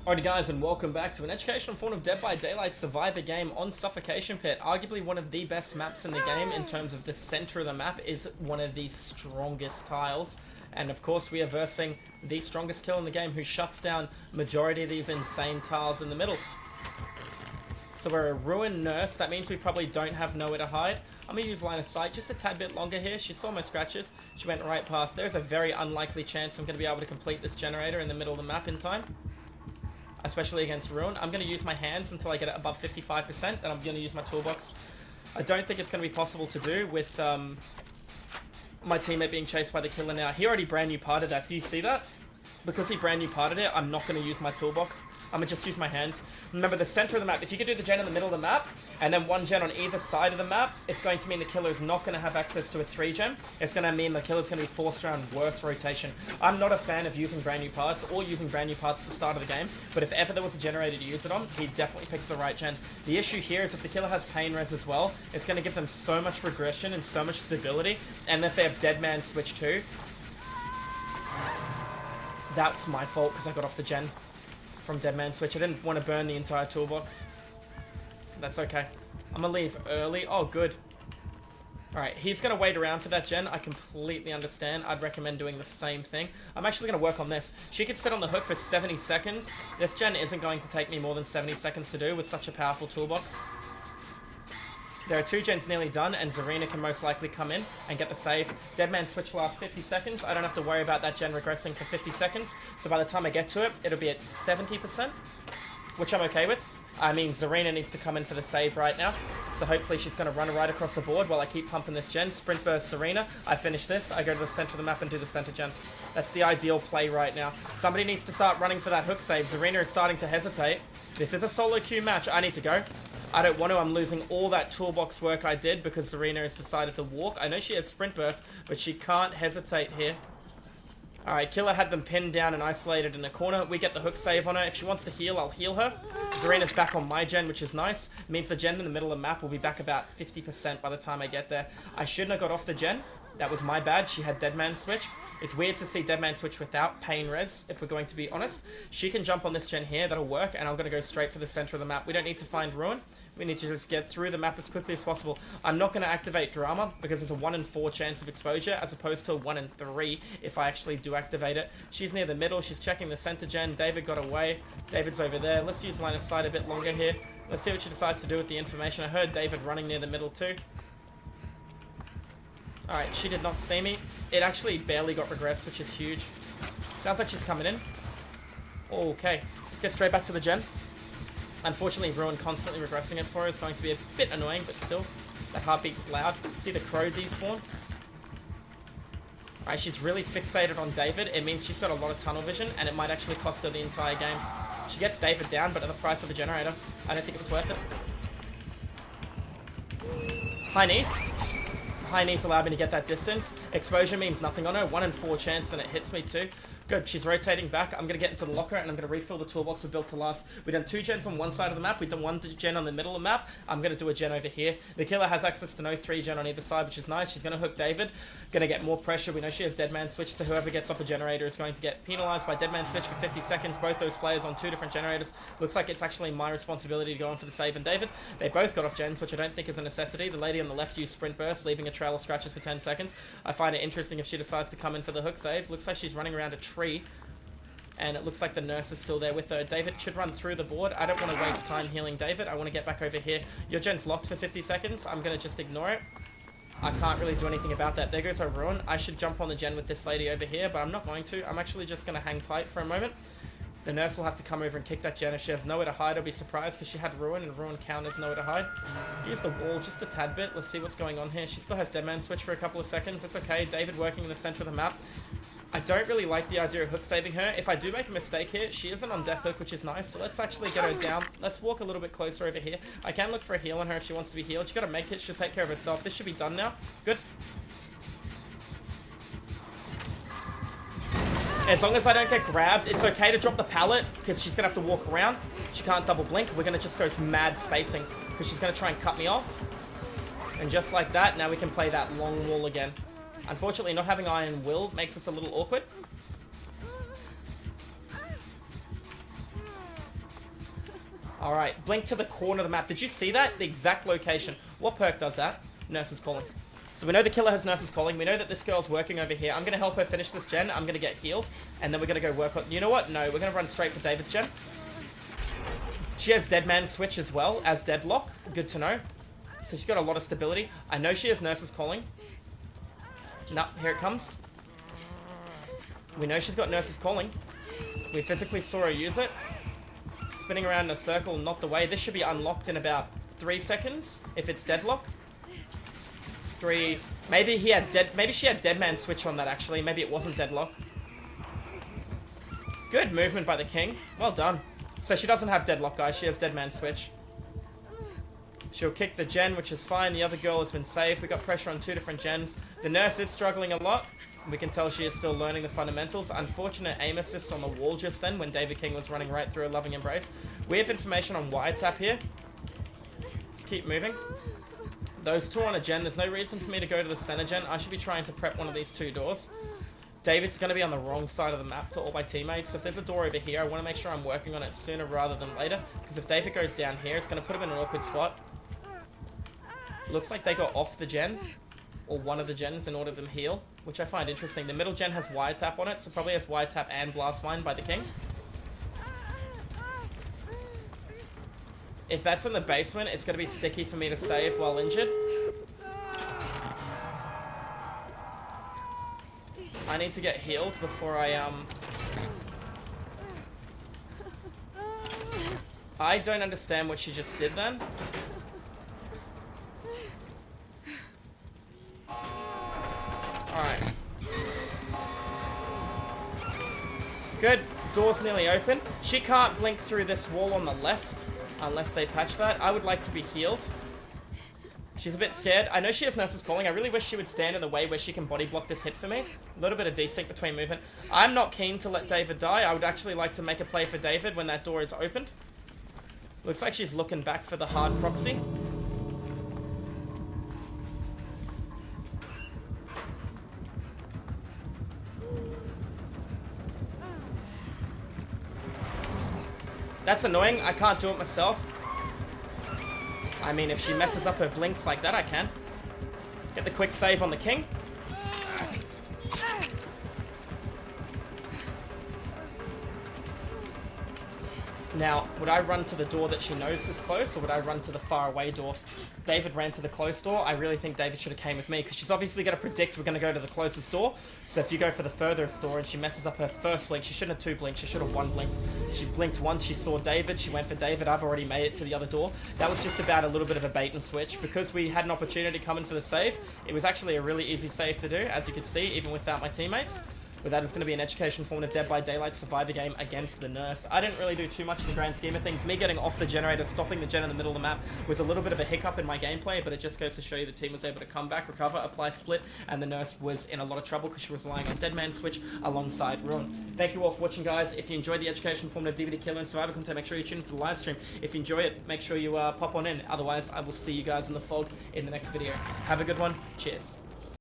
Alrighty guys, and welcome back to an educational form of Dead by Daylight survivor game on Suffocation Pit. Arguably one of the best maps in the game in terms of the center of the map is one of the strongest tiles. And of course we are versing the strongest kill in the game who shuts down majority of these insane tiles in the middle. So we're a ruined nurse, that means we probably don't have nowhere to hide. I'm going to use line of sight just a tad bit longer here. She saw my scratches, she went right past. There's a very unlikely chance I'm going to be able to complete this generator in the middle of the map in time. Especially against Ruin. I'm going to use my hands until I get it above 55%, then I'm going to use my toolbox. I don't think it's going to be possible to do with my teammate being chased by the killer now. He already brand new parted that. Do you see that? Because he brand new parted it, I'm not going to use my toolbox. I'm going to just use my hands. Remember, the center of the map, if you could do the gen in the middle of the map, and then one gen on either side of the map, it's going to mean the killer is not going to have access to a 3 gen. It's going to mean the killer's going to be forced around worse rotation. I'm not a fan of using brand new parts, or using brand new parts at the start of the game, but if ever there was a generator to use it on, he definitely picks the right gen. The issue here is if the killer has pain res as well, it's going to give them so much regression and so much stability, and if they have dead man switch too, that's my fault because I got off the gen from dead man switch. I didn't want to burn the entire toolbox. That's okay. I'm going to leave early. Oh, good. Alright, he's going to wait around for that gen. I completely understand. I'd recommend doing the same thing. I'm actually going to work on this. She could sit on the hook for 70 seconds. This gen isn't going to take me more than 70 seconds to do with such a powerful toolbox. There are 2 gens nearly done, and Zarina can most likely come in and get the save. Deadman switch lasts 50 seconds. I don't have to worry about that gen regressing for 50 seconds. So by the time I get to it, it'll be at 70%, which I'm okay with. I mean, Zarina needs to come in for the save right now. So hopefully she's going to run right across the board while I keep pumping this gen. Sprint burst Zarina. I finish this. I go to the center of the map and do the center gen. That's the ideal play right now. Somebody needs to start running for that hook save. Zarina is starting to hesitate. This is a solo queue match. I need to go. I don't want to. I'm losing all that toolbox work I did because Zarina has decided to walk. I know she has sprint burst, but she can't hesitate here. Alright, killer had them pinned down and isolated in a corner. We get the hook save on her. If she wants to heal, I'll heal her. Zarina's back on my gen, which is nice. It means the gen in the middle of the map will be back about 50% by the time I get there. I shouldn't have got off the gen. That was my bad. She had Deadman switch. It's weird to see Deadman switch without pain res, if we're going to be honest. She can jump on this gen here. That'll work, and I'm going to go straight for the center of the map. We don't need to find Ruin. We need to just get through the map as quickly as possible. I'm not going to activate Drama because there's a 1 in 4 chance of exposure as opposed to a 1 in 3 if I actually do activate it. She's near the middle. She's checking the center gen. David got away. David's over there. Let's use line of sight a bit longer here. Let's see what she decides to do with the information. I heard David running near the middle too. Alright, she did not see me. It actually barely got regressed, which is huge. Sounds like she's coming in. Okay, let's get straight back to the gen. Unfortunately, Ruin constantly regressing it for her is going to be a bit annoying, but still, that heartbeat's loud. See the crow despawn? Alright, she's really fixated on David. It means she's got a lot of tunnel vision, and it might actually cost her the entire game. She gets David down, but at the price of a generator. I don't think it was worth it. High knees. High knees allowed me to get that distance. Exposure means nothing on her. 1 in 4 chance, and it hits me too. Good, she's rotating back. I'm going to get into the locker, and I'm going to refill the toolbox with built to last. We've done 2 gens on one side of the map. We've done 1 gen on the middle of the map. I'm going to do a gen over here. The killer has access to no 3 gen on either side, which is nice. She's going to hook David. Going to get more pressure. We know she has Deadman switch, so whoever gets off a generator is going to get penalized by Deadman switch for 50 seconds. Both those players on 2 different generators. Looks like it's actually my responsibility to go on for the save and David. They both got off gens, which I don't think is a necessity. The lady on the left used sprint burst, leaving a trail of scratches for 10 seconds. I find it interesting if she decides to come in for the hook save. Looks like she's running around a tree. And it looks like the nurse is still there with her. David should run through the board. I don't want to waste time healing David. I want to get back over here. Your gen's locked for 50 seconds. I'm going to just ignore it. I can't really do anything about that. There goes our Ruin. I should jump on the gen with this lady over here, but I'm not going to. I'm actually just going to hang tight for a moment. The nurse will have to come over and kick that gen. If she has nowhere to hide, I'll be surprised because she had Ruin, and Ruin counters nowhere to hide. Use the wall just a tad bit. Let's see what's going on here. She still has Deadman switch for a couple of seconds. It's okay. David working in the center of the map. I don't really like the idea of hook saving her. If I do make a mistake here, she isn't on death hook, which is nice. So let's actually get her down. Let's walk a little bit closer over here. I can look for a heal on her if she wants to be healed. She's got to make it. She'll take care of herself. This should be done now. Good. As long as I don't get grabbed, it's okay to drop the pallet because she's going to have to walk around. She can't double blink. We're going to just go mad spacing because she's going to try and cut me off. And just like that, now we can play that long wall again. Unfortunately, not having Iron Will makes us a little awkward. Alright, blink to the corner of the map. Did you see that? The exact location. What perk does that? Nurse is calling. So we know the killer has nurses calling. We know that this girl's working over here. I'm going to help her finish this gen. I'm going to get healed. And then we're going to go work on... You know what? No, we're going to run straight for David's gen. She has Dead Man Switch as well as Deadlock. Good to know. So she's got a lot of stability. I know she has nurses calling. No, here it comes. We know she's got nurses calling. We physically saw her use it. Spinning around in a circle, not the way. This should be unlocked in about 3 seconds if it's Deadlock. 3. Maybe he had maybe she had Dead Man Switch on that actually. Maybe it wasn't Deadlock. Good movement by the king. Well done. So she doesn't have Deadlock, guys. She has Dead Man Switch. She'll kick the gen, which is fine. The other girl has been saved. We got pressure on 2 different gens. The nurse is struggling a lot. We can tell she is still learning the fundamentals. Unfortunate aim assist on the wall just then when David King was running right through a loving embrace. We have information on wiretap here. Let's keep moving. Those 2 on a gen. There's no reason for me to go to the center gen. I should be trying to prep one of these 2 doors. David's going to be on the wrong side of the map to all my teammates. So if there's a door over here, I want to make sure I'm working on it sooner rather than later. Because if David goes down here, it's going to put him in an awkward spot. Looks like they got off the gen. Or one of the gens in order to heal. Which I find interesting. The middle gen has wiretap on it. So probably has wiretap and blast line by the king. If that's in the basement, it's going to be sticky for me to save while injured. I need to get healed before I don't understand what she just did then. Alright. Good. Door's nearly open. She can't blink through this wall on the left. Unless they patch that. I would like to be healed. She's a bit scared. I know she has nurses calling. I really wish she would stand in the way where she can body block this hit for me. A little bit of desync between movement. I'm not keen to let David die. I would actually like to make a play for David when that door is opened. Looks like she's looking back for the hard proxy. That's annoying. I can't do it myself. I mean, if she messes up her blinks like that, I can. Get the quick save on the king. Now, would I run to the door that she knows is close, or would I run to the far away door? David ran to the close door. I really think David should have came with me, because she's obviously going to predict we're going to go to the closest door. So if you go for the furthest door and she messes up her first blink, she shouldn't have 2 blinks, she should have 1 blinked. She blinked once, she saw David, she went for David. I've already made it to the other door. That was just about a little bit of a bait and switch. Because we had an opportunity coming for the save, it was actually a really easy save to do, as you could see, even without my teammates. But that is going to be an education form of Dead by Daylight survivor game against the nurse. I didn't really do too much in the grand scheme of things. Me getting off the generator, stopping the gen in the middle of the map was a little bit of a hiccup in my gameplay, but it just goes to show you the team was able to come back, recover, apply split, and the nurse was in a lot of trouble because she was relying on Dead Man Switch alongside Ruin. Thank you all for watching, guys. If you enjoyed the education form of DBD Killer and Survivor content, make sure you tune into the live stream. If you enjoy it, make sure you pop on in. Otherwise, I will see you guys in the fog in the next video. Have a good one. Cheers.